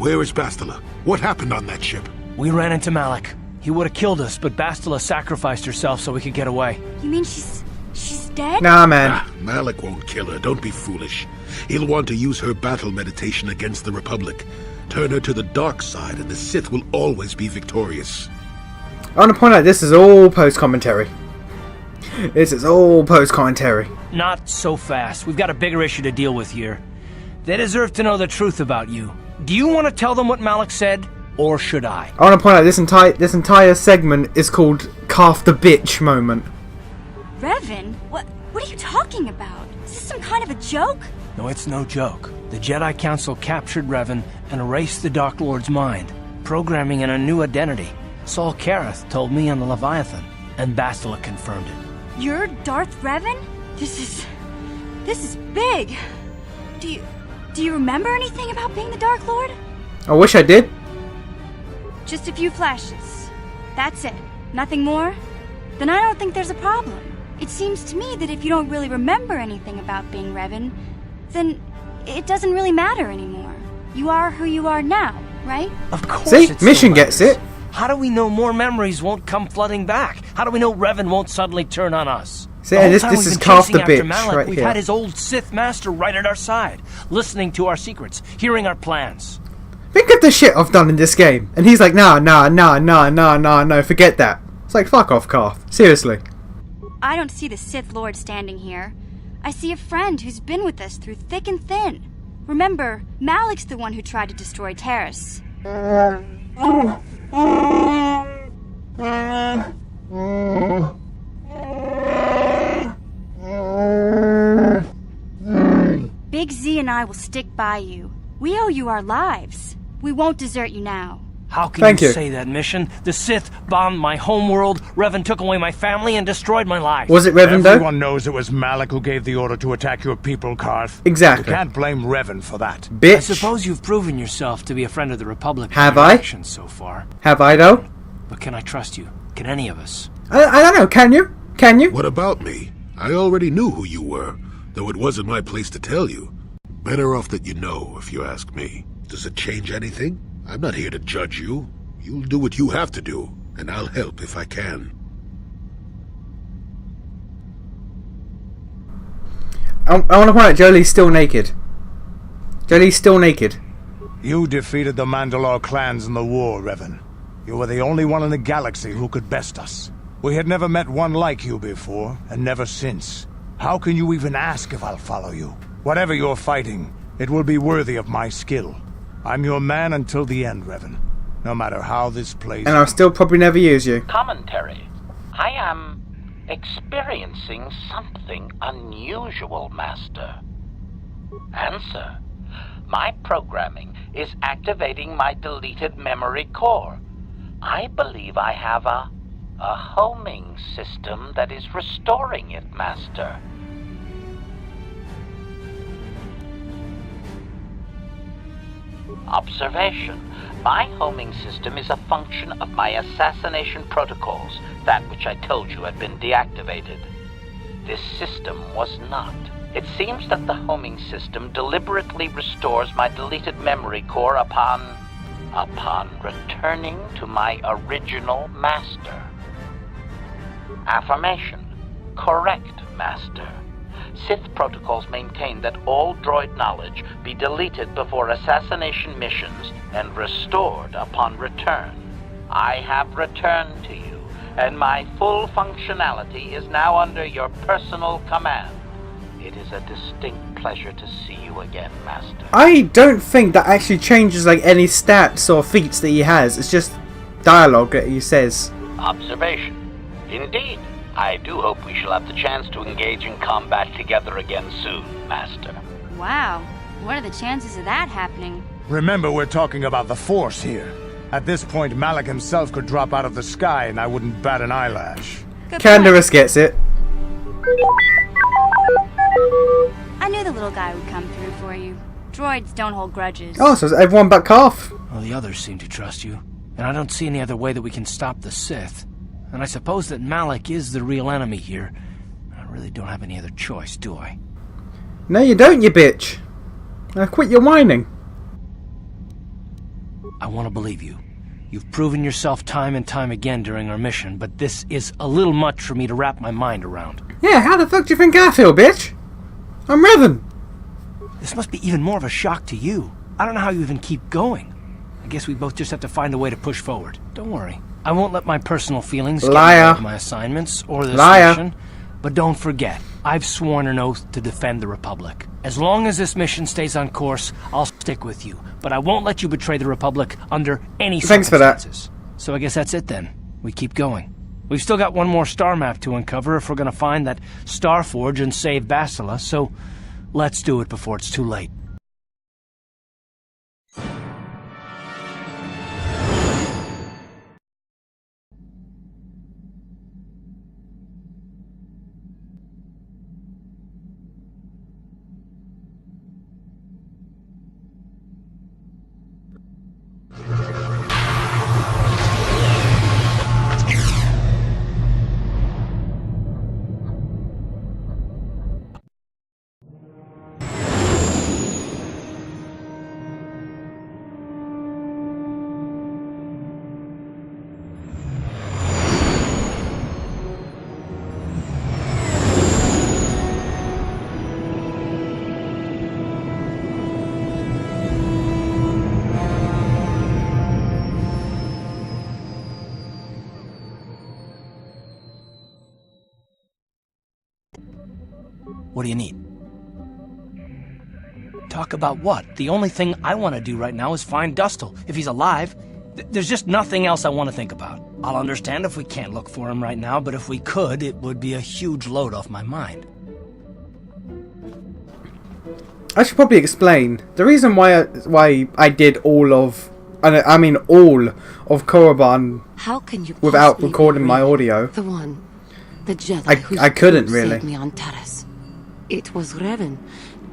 Where is Bastila? What happened on that ship? We ran into Malik. He would have killed us, but Bastila sacrificed herself so we could get away. You mean she's dead? Nah, man. Malik won't kill her. Don't be foolish. He'll want to use her battle meditation against the Republic. Turn her to the dark side, and the Sith will always be victorious. I want to point out this is all post-commentary. This is all post-commentary. Not so fast. We've got a bigger issue to deal with here. They deserve to know the truth about you. Do you want to tell them what Malik said, or should I? I want to point out this entire segment is called Carth the Bitch moment. Revan? What are you talking about? Is this some kind of a joke? No, it's no joke. The Jedi Council captured Revan and erased the Dark Lord's mind, programming in a new identity. Saul Carth told me on the Leviathan, and Bastila confirmed it. You're Darth Revan? This is big. Do you remember anything about being the Dark Lord? I wish I did. Just a few flashes. That's it. Nothing more? Then I don't think there's a problem. It seems to me that if you don't really remember anything about being Revan, then it doesn't really matter anymore. You are who you are now, right? Of course. See, Mission gets it. How do we know more memories won't come flooding back? How do we know Revan won't suddenly turn on us? See, this is Carth the Bitch Malik, right we've here. had his old Sith master right at our side, listening to our secrets, hearing our plans. Think of the shit I've done in this game. And he's like, no, forget that. It's like, fuck off, Carth. Seriously. I don't see the Sith Lord standing here. I see a friend who's been with us through thick and thin. Remember, Malik's the one who tried to destroy Terrace. Big Z and I will stick by you. We owe you our lives. We won't desert you now. How can you say that, Mission? The Sith bombed my homeworld, Revan took away my family, and destroyed my life. Was it Revan, though? Everyone knows it was Malik who gave the order to attack your people, Carth. Exactly. You can't blame Revan for that. Bitch. I suppose you've proven yourself to be a friend of the Republic. Have I? Actions so far. Have I, though? But can I trust you? Can any of us? I don't know. Can you? Can you? What about me? I already knew who you were, though it wasn't my place to tell you. Better off that you know, if you ask me. Does it change anything? I'm not here to judge you. You'll do what you have to do, and I'll help if I can. I want to point out Jolie's still naked. Jolie's still naked. You defeated the Mandalore clans in the war, Revan. You were the only one in the galaxy who could best us. We had never met one like you before, and never since. How can you even ask if I'll follow you? Whatever you're fighting, it will be worthy of my skill. I'm your man until the end, Revan. No matter how this plays And I'll still probably never use you. Commentary. I am experiencing something unusual, Master. Answer. My programming is activating my deleted memory core. I believe I have a homing system that is restoring it, Master. Observation. My homing system is a function of my assassination protocols, that which I told you had been deactivated. This system was not. It seems that the homing system deliberately restores my deleted memory core upon returning to my original master. Affirmation. Correct, Master. Sith protocols maintain that all droid knowledge be deleted before assassination missions and restored upon return. I have returned to you, and my full functionality is now under your personal command. It is a distinct pleasure to see you again, Master. I don't think that actually changes like any stats or feats that he has. It's just dialogue that he says. Observation. Indeed. I do hope we shall have the chance to engage in combat together again soon, Master. Wow. What are the chances of that happening? Remember, we're talking about the Force here. At this point, Malik himself could drop out of the sky and I wouldn't bat an eyelash. Canderous gets it. I knew the little guy would come through for you. Droids don't hold grudges. Oh, so it's everyone but Carth. Well, the others seem to trust you, and I don't see any other way that we can stop the Sith. And I suppose that Malik is the real enemy here. I really don't have any other choice, do I? No, you don't, you bitch. Now quit your whining. I want to believe you. You've proven yourself time and time again during our mission, but this is a little much for me to wrap my mind around. Yeah, how the fuck do you think I feel, bitch? I'm Revan. This must be even more of a shock to you. I don't know how you even keep going. I guess we both just have to find a way to push forward. Don't worry. I won't let my personal feelings get in the way of my assignments or this mission. But don't forget, I've sworn an oath to defend the Republic. As long as this mission stays on course, I'll stick with you. But I won't let you betray the Republic under any circumstances. Thanks for that. So I guess that's it then. We keep going. We've still got one more star map to uncover if we're gonna find that Star Forge and save Bastila, so let's do it before it's too late. What do you need? Talk about what? The only thing I want to do right now is find Dustil. If he's alive, there's just nothing else I want to think about. I'll understand if we can't look for him right now, but if we could, it would be a huge load off my mind. I should probably explain the reason why I did all of Korriban How can you without possibly recording be my Raven, audio. the Jedi whose I couldn't food really. saved me on Taris. It was Revan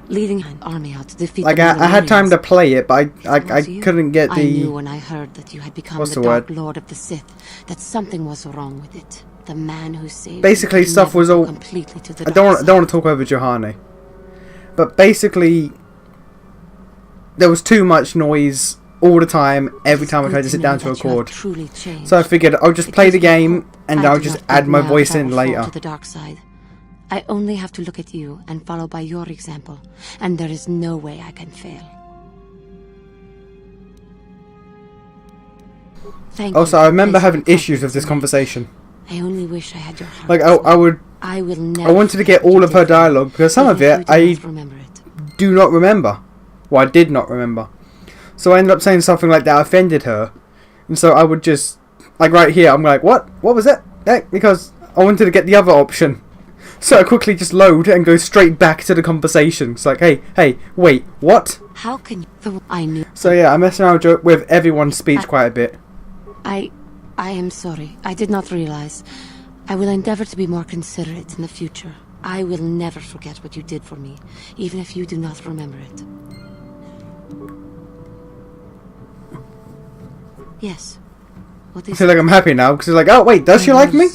leading an army out to defeat Like the I had time to play it, but I couldn't get I knew the. when I heard that you had become What's the the Dark word? Lord of the Sith, that something was wrong with it. The man who saved Basically, you could stuff never was go all. completely to the I dark don't want to talk over Johanny, but basically, there was too much noise all the time. Every time I tried to sit down to record, so I figured I'll just play the game and I'll just add my voice in later. To the dark side. I only have to look at you and follow by your example, and there is no way I can fail. Thank you Also, for I remember placing having your issues with this confidence conversation. in me. I only wish I had your heart. Like I will never I wanted to get forget what all you of her did for me, dialogue because some of even it if you do I not remember it. do not remember. Well, I did not remember. So I ended up saying something like that offended her, and so I would just like right here. I'm like, what? What was that? Because I wanted to get the other option. So I quickly just load and go straight back to the conversation. It's like, hey, wait, what? How can you? I knew. So yeah, I mess around with everyone's speech quite a bit. I am sorry. I did not realize. I will endeavor to be more considerate in the future. I will never forget what you did for me, even if you do not remember it. Yes. What I is feel like I'm happy now because it's like, oh wait, does she like me?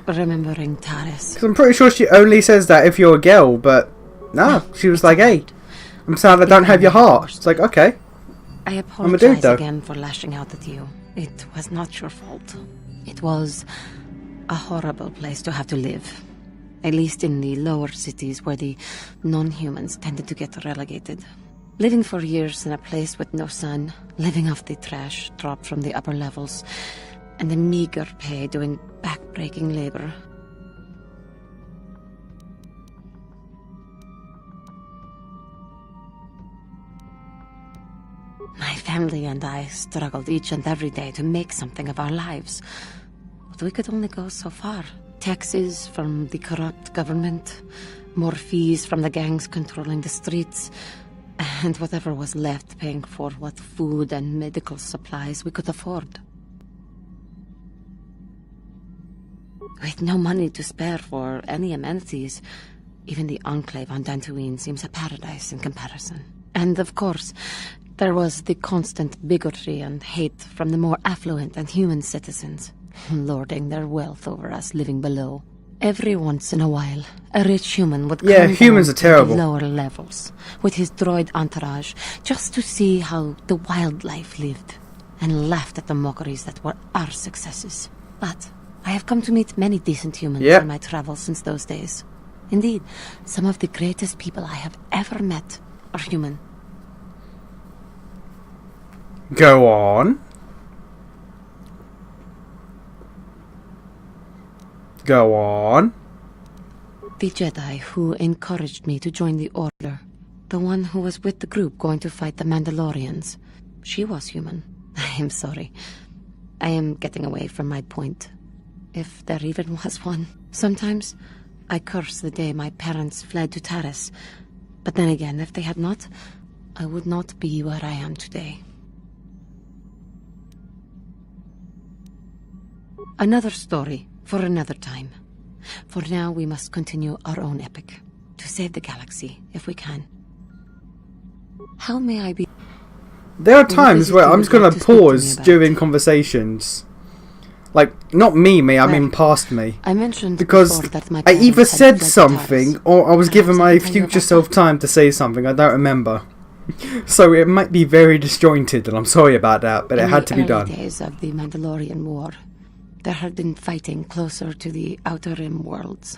Remembering Taris. Because I'm pretty sure she only says that if you're a girl, but no, she was like, hey, I'm sad I don't have your heart. It's like, okay. I I'm a apologize dude, though. again for lashing out at you. It was not your fault. It was a horrible place to have to live. At least in the lower cities where the non-humans tended to get relegated. Living for years in a place with no sun, living off the trash dropped from the upper levels, and the meager pay doing back-breaking labor. My family and I struggled each and every day to make something of our lives. But we could only go so far. Taxes from the corrupt government, more fees from the gangs controlling the streets, and whatever was left paying for what food and medical supplies we could afford. With no money to spare for any amenities, even the enclave on Dantooine seems a paradise in comparison. And of course, there was the constant bigotry and hate from the more affluent and human citizens, lording their wealth over us living below. Every once in a while, a rich human would come humans down are terrible. to the lower levels with his droid entourage just to see how the wildlife lived. and laughed at the mockeries that were our successes. But I have come to meet many decent humans Yep. in my travels since those days. Indeed, some of the greatest people I have ever met are human. Go on. Go on. The Jedi who encouraged me to join the Order. The one who was with the group going to fight the Mandalorians. She was human. I am sorry. I am getting away from my point. If there even was one. Sometimes I curse the day my parents fled to Taris. But then again, if they had not, I would not be where I am today. Another story for another time. For now, we must continue our own epic. To save the galaxy, if we can. How may I be... There are times where I'm just going like to to speak to me pause about? during conversations. Like, not me, I mean Right. past me. I mentioned Because before that my I either parents had said fled to something, Taris. or I was given Perhaps I my can tell you future about self that. time to say something, I don't remember. So it might be very disjointed, and I'm sorry about that, but it In had the to be early done. days of the Mandalorian War, there had been fighting closer to the Outer Rim worlds.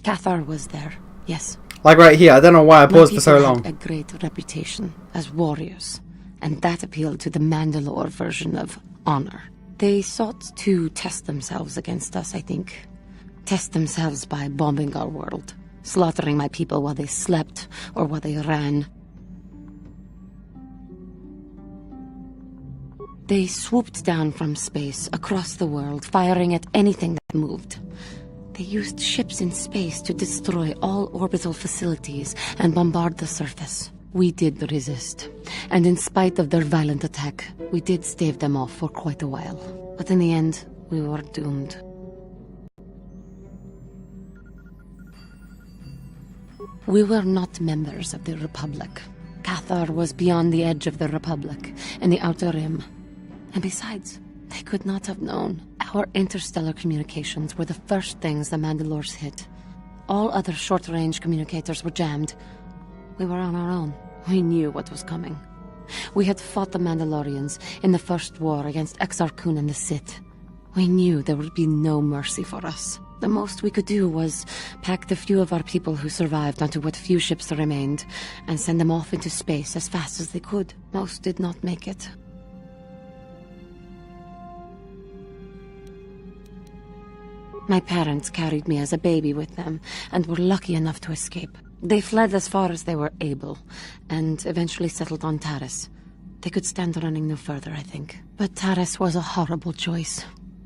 Cathar was there, yes. Like right here, I don't know why I My paused for so people long. had a great reputation as warriors, and that appealed to the Mandalore version of honor. They sought to test themselves against us, I think. Test themselves by bombing our world, slaughtering my people while they slept or while they ran. They swooped down from space across the world, firing at anything that moved. They used ships in space to destroy all orbital facilities and bombard the surface. We did resist, and in spite of their violent attack, we did stave them off for quite a while. But in the end, we were doomed. We were not members of the Republic. Cathar was beyond the edge of the Republic, in the Outer Rim. And besides, they could not have known. Our interstellar communications were the first things the Mandalores hit. All other short-range communicators were jammed. We were on our own. We knew what was coming. We had fought the Mandalorians in the first war against Exar Kun and the Sith. We knew there would be no mercy for us. The most we could do was pack the few of our people who survived onto what few ships remained and send them off into space as fast as they could. Most did not make it. My parents carried me as a baby with them and were lucky enough to escape. They fled as far as they were able and eventually settled on Taris. They could stand running no further, I think. But Taris was a horrible choice.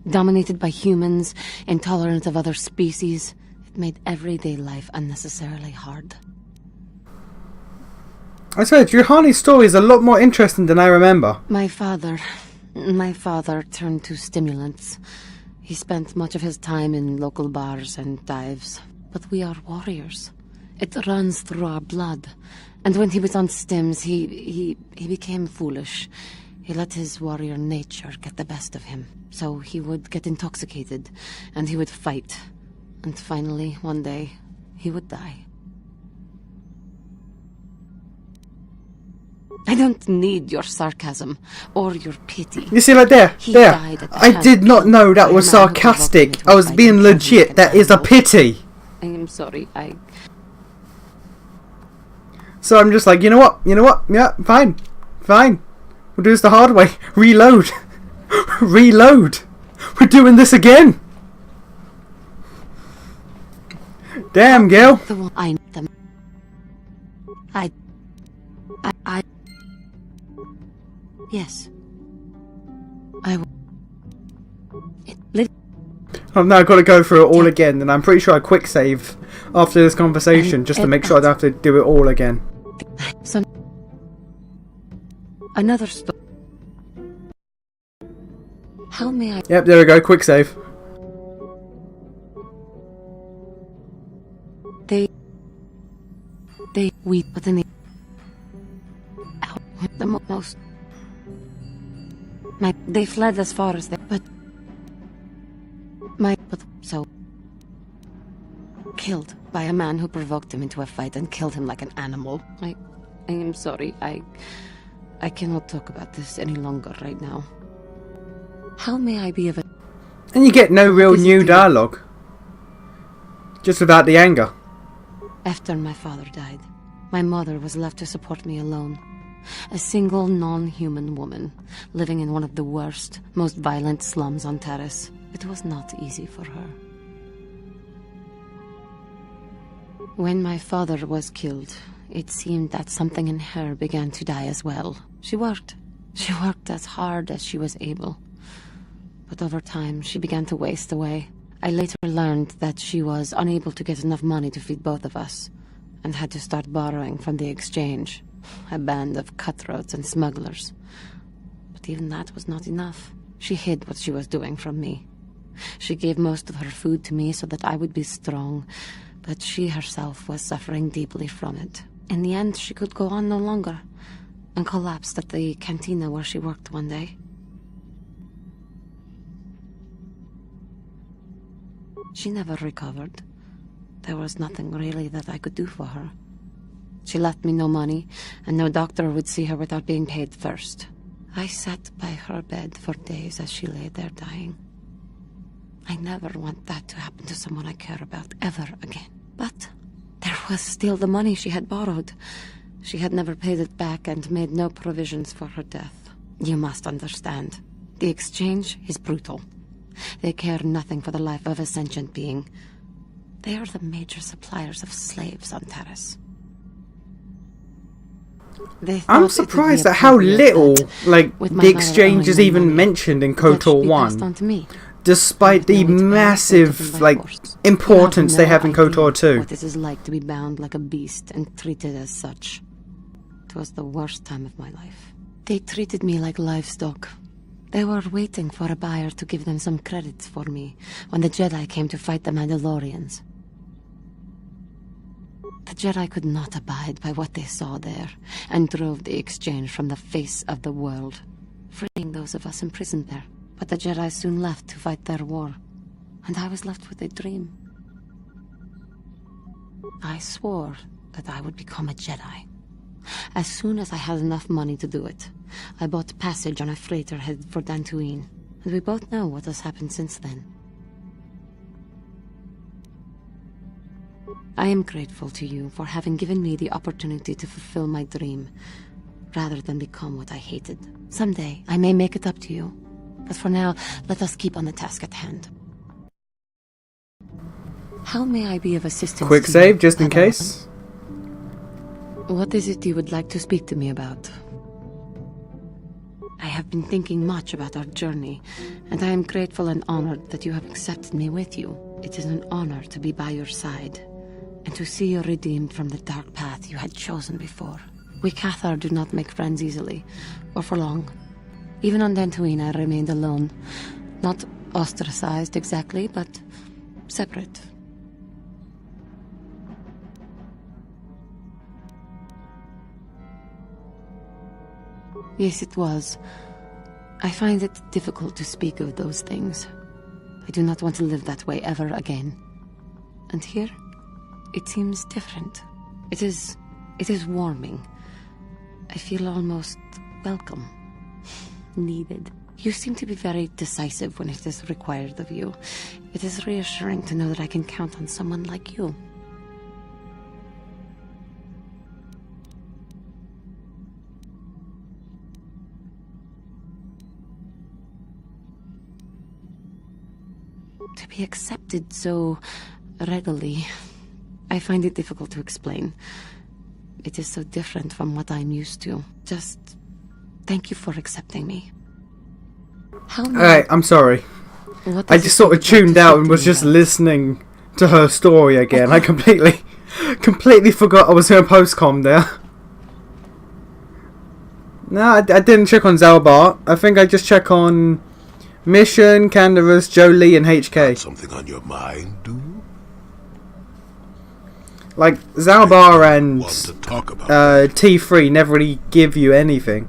Dominated by humans, intolerant of other species, it made everyday life unnecessarily hard. I swear, Juhani's story is a lot more interesting than I remember. My father turned to stimulants. He spent much of his time in local bars and dives. But we are warriors. It runs through our blood. And when he was on stims, he became foolish. He let his warrior nature get the best of him. So he would get intoxicated, and he would fight. And finally, one day, he would die. I don't need your sarcasm or your pity. You see, like there, He there. died at the I hand did not of know that a was man who provoked sarcastic. me to I was fight being and killed legit. me That is a at pity. I am sorry, So I'm just like, you know what? Yeah, fine. We'll do this the hard way. Reload. Reload. We're doing this again. Damn, girl. The one I them. I. Yes. I. It lit. I've now got to go through it all again, and I'm pretty sure I quick save after this conversation just to make sure I don't have to do it all again. Some. Another story. How may I? Yep, there we go. Quick save. We put in the most. They fled as far as they, but so killed by a man who provoked him into a fight and killed him like an animal. I am sorry. I cannot talk about this any longer right now. How may I be of a... And you get no real new dialogue. Just without the anger. After my father died, my mother was left to support me alone. A single non-human woman, living in one of the worst, most violent slums on Terrace. It was not easy for her. When my father was killed, it seemed that something in her began to die as well. She worked. She worked as hard as she was able. But over time, she began to waste away. I later learned that she was unable to get enough money to feed both of us, and had to start borrowing from the exchange, a band of cutthroats and smugglers. But even that was not enough. She hid what she was doing from me. She gave most of her food to me so that I would be strong, but she herself was suffering deeply from it. In the end, she could go on no longer, and collapsed at the cantina where she worked one day. She never recovered. There was nothing really that I could do for her. She left me no money, and no doctor would see her without being paid first. I sat by her bed for days as she lay there dying. I never want that to happen to someone I care about ever again. But there was still the money she had borrowed. She had never paid it back and made no provisions for her death. You must understand. The exchange is brutal. They care nothing for the life of a sentient being. They are the major suppliers of slaves on Terrace. I'm surprised at how little, like, the exchange is even mentioned in KOTOR 1, despite the massive, like, importance they have in KOTOR 2. What it is like to be bound like a beast and treated as such. It was the worst time of my life. They treated me like livestock. They were waiting for a buyer to give them some credits for me when the Jedi came to fight the Mandalorians. The Jedi could not abide by what they saw there, and drove the exchange from the face of the world, freeing those of us imprisoned there. But the Jedi soon left to fight their war, and I was left with a dream. I swore that I would become a Jedi. As soon as I had enough money to do it, I bought passage on a freighter headed for Dantooine, and we both know what has happened since then. I am grateful to you for having given me the opportunity to fulfill my dream, rather than become what I hated. Someday, I may make it up to you, but for now, let us keep on the task at hand. How may I be of assistance? Quick save, just in case. What is it you would like to speak to me about? I have been thinking much about our journey, and I am grateful and honored that you have accepted me with you. It is an honor to be by your side, and to see you redeemed from the dark path you had chosen before. We Cathar do not make friends easily, or for long. Even on Dantooine I remained alone. Not ostracized exactly, but separate. Yes, it was. I find it difficult to speak of those things. I do not want to live that way ever again. And here, it seems different. It is warming. I feel almost welcome. Needed. You seem to be very decisive when it is required of you. It is reassuring to know that I can count on someone like you. To be accepted so readily, I find it difficult to explain. It is so different from what I'm used to. Just thank you for accepting me. Alright, I'm sorry. I just sort of tuned out and was just listening to her story again. I completely forgot I was in a post-com there. No, I didn't check on Zalbar. I think I just check on Mission, Canderous, Jolie, and HK. Got something on your mind, do you? Like, Zalbar and Want to talk about T3 never really give you anything.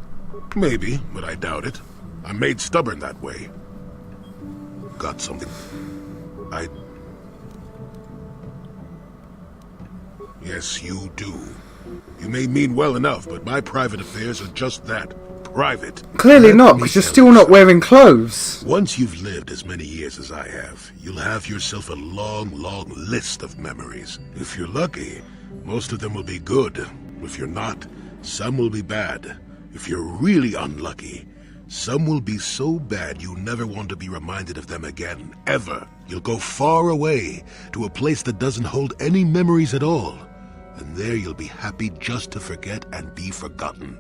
Maybe, but I doubt it. I'm made stubborn that way. Got something. Yes, you do. You may mean well enough, but my private affairs are just that. Private. Clearly Let not, me because you're tell still you not something. wearing clothes. Once you've lived as many years as I have, you'll have yourself a long, long list of memories. If you're lucky, most of them will be good. If you're not, some will be bad. If you're really unlucky, some will be so bad you never want to be reminded of them again, ever. You'll go far away, to a place that doesn't hold any memories at all. And there you'll be happy just to forget and be forgotten.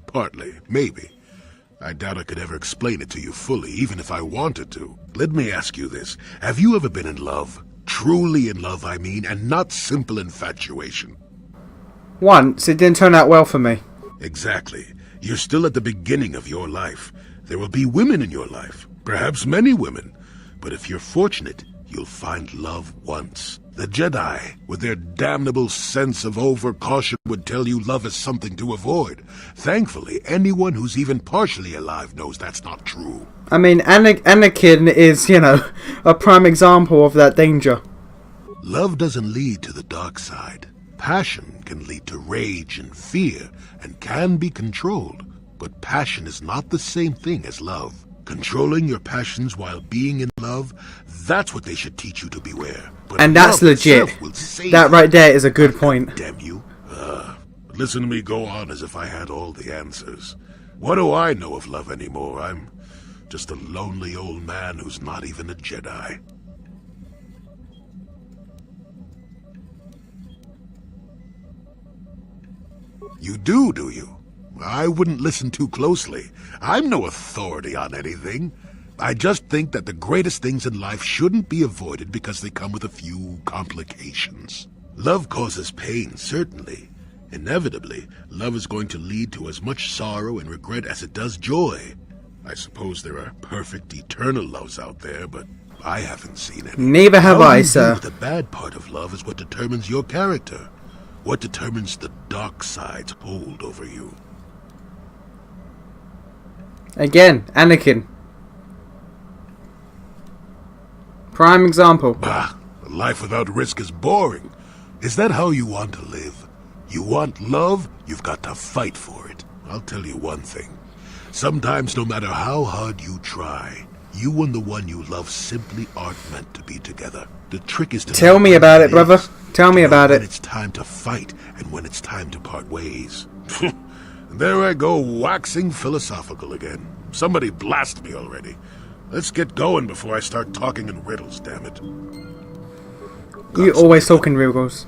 Partly, maybe. I doubt I could ever explain it to you fully, even if I wanted to. Let me ask you this. Have you ever been in love? Truly in love, I mean, and not simple infatuation. Once, it didn't turn out well for me. Exactly. You're still at the beginning of your life. There will be women in your life, perhaps many women. But if you're fortunate, you'll find love once. The Jedi, with their damnable sense of over-caution, would tell you love is something to avoid. Thankfully, anyone who's even partially alive knows that's not true. I mean, Anakin is, a prime example of that danger. Love doesn't lead to the dark side. Passion can lead to rage and fear, and can be controlled. But passion is not the same thing as love. Controlling your passions while being in love, that's what they should teach you to beware. But And that's love legit. itself will save That you. right there is a good point. Damn you. Listen to me go on as if I had all the answers. What do I know of love anymore? I'm just a lonely old man who's not even a Jedi. You do you? I wouldn't listen too closely. I'm no authority on anything. I just think that the greatest things in life shouldn't be avoided because they come with a few complications. Love causes pain, certainly. Inevitably, love is going to lead to as much sorrow and regret as it does joy. I suppose there are perfect eternal loves out there, but I haven't seen any. Neither have How I, you deal sir. with the bad part of love is what determines your character. What determines the dark side's hold over you. Again, Anakin. Prime example. Bah, a life without risk is boring. Is that how you want to live? You want love, you've got to fight for it. I'll tell you one thing. Sometimes, no matter how hard you try, you and the one you love simply aren't meant to be together. The trick is to Tell know me when about it, brother. is, Tell to me know about when it. it's time to fight and when it's time to part ways. There I go, waxing philosophical again. Somebody blast me already. Let's get going before I start talking in riddles, damn it. You always talk in riddles.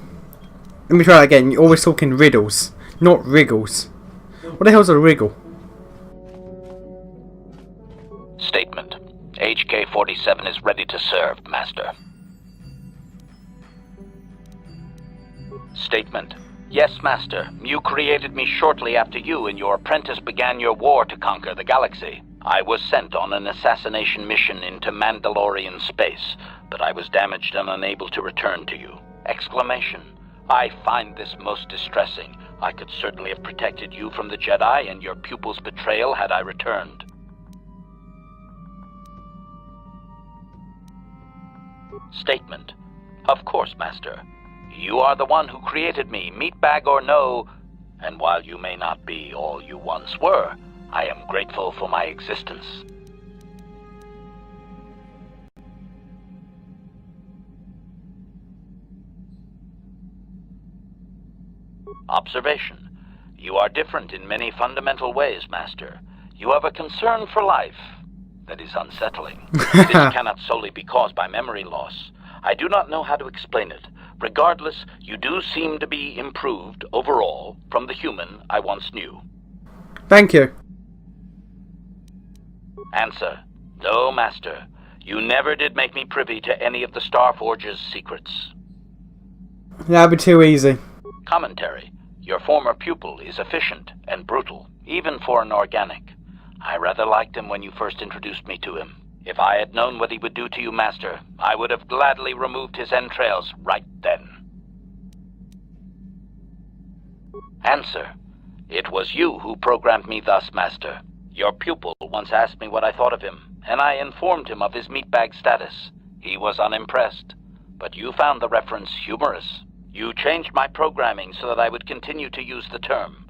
Let me try that again. You always talk in riddles, not wriggles. What the hell's a wriggle? Statement. HK-47 is ready to serve, Master. Statement. Yes, Master. You created me shortly after you and your apprentice began your war to conquer the galaxy. I was sent on an assassination mission into Mandalorian space, but I was damaged and unable to return to you. Exclamation. I find this most distressing. I could certainly have protected you from the Jedi and your pupil's betrayal had I returned. Statement. Of course, Master. You are the one who created me, meatbag or no, and while you may not be all you once were, I am grateful for my existence. Observation. You are different in many fundamental ways, Master. You have a concern for life that is unsettling. This cannot solely be caused by memory loss. I do not know how to explain it. Regardless, you do seem to be improved overall from the human I once knew. Thank you. Answer. No, Master. You never did make me privy to any of the Starforge's secrets. That'd be too easy. Commentary. Your former pupil is efficient and brutal, even for an organic. I rather liked him when you first introduced me to him. If I had known what he would do to you, Master, I would have gladly removed his entrails right then. Answer. It was you who programmed me thus, Master. Your pupil once asked me what I thought of him, and I informed him of his meatbag status. He was unimpressed, but you found the reference humorous. You changed my programming so that I would continue to use the term.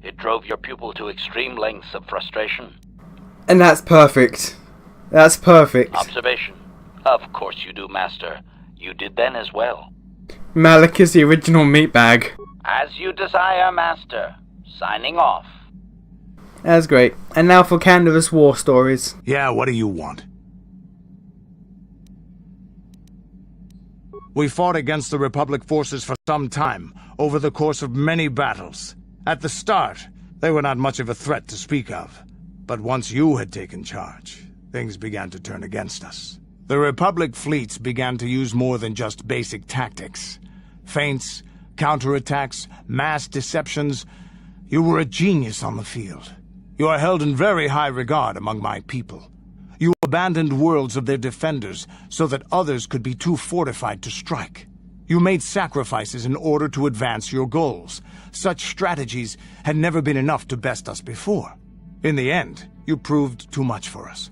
It drove your pupil to extreme lengths of frustration. And that's perfect. That's perfect. Observation. Of course you do, Master. You did then as well. Malik is the original meatbag. As you desire, Master. Signing off. That's great. And now for Candace's war stories. Yeah, what do you want? We fought against the Republic forces for some time, over the course of many battles. At the start, they were not much of a threat to speak of. But once you had taken charge, things began to turn against us. The Republic fleets began to use more than just basic tactics. Feints, counterattacks, mass deceptions. You were a genius on the field. You are held in very high regard among my people. You abandoned worlds of their defenders so that others could be too fortified to strike. You made sacrifices in order to advance your goals. Such strategies had never been enough to best us before. In the end, you proved too much for us.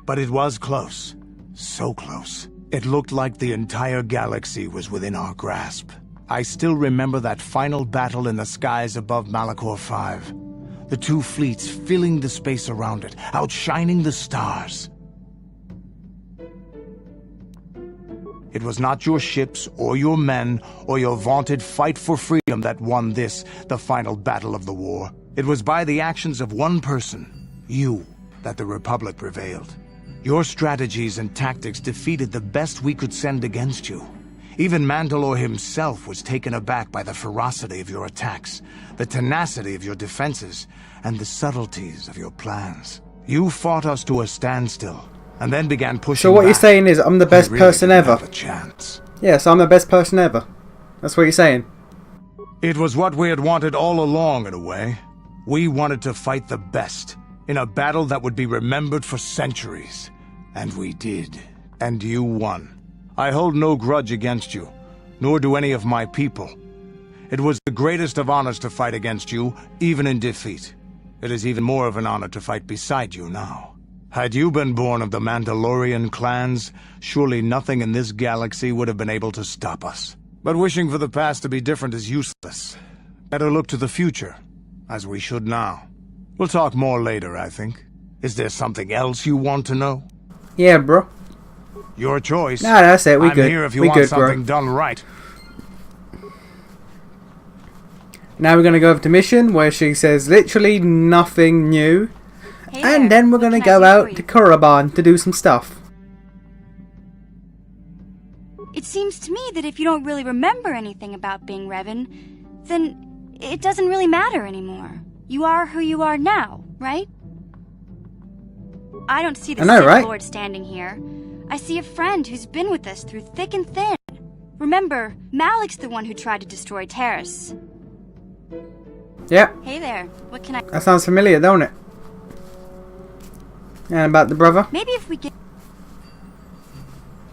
But it was close. So close. It looked like the entire galaxy was within our grasp. I still remember that final battle in the skies above Malachor 5. The two fleets filling the space around it, outshining the stars. It was not your ships, or your men, or your vaunted fight for freedom that won this, the final battle of the war. It was by the actions of one person, you, that the Republic prevailed. Your strategies and tactics defeated the best we could send against you. Even Mandalore himself was taken aback by the ferocity of your attacks, the tenacity of your defenses, and the subtleties of your plans. You fought us to a standstill, and then began pushing So what back. you're saying is I'm the best We really person didn't ever? have a chance. Yes, I'm the best person ever. That's what you're saying. It was what we had wanted all along, in a way. We wanted to fight the best, in a battle that would be remembered for centuries. And we did. And you won. I hold no grudge against you, nor do any of my people. It was the greatest of honors to fight against you, even in defeat. It is even more of an honor to fight beside you now. Had you been born of the Mandalorian clans, surely nothing in this galaxy would have been able to stop us. But wishing for the past to be different is useless. Better look to the future, as we should now. We'll talk more later, I think. Is there something else you want to know? Yeah, bro. Your choice. Nah, that's it. We I'm good. here if you We want good, bro. something done right. Now we're going to go over to mission where she says literally nothing new. Hey And there, then we're what going to can I go do out for to you? Kuraban to do some stuff. It seems to me that if you don't really remember anything about being Revan, then it doesn't really matter anymore. You are who you are now, right? I don't see the I know, Sith right? Lord standing here. I see a friend who's been with us through thick and thin. Remember, Malik's the one who tried to destroy Terrace. Yeah, Hey there, what can I... that sounds familiar, don't it? And about the brother? Maybe if we get...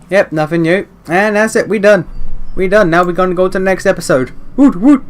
Yep, nothing new. And that's it, we done. We done. Now we're going to go to the next episode. Woot woot.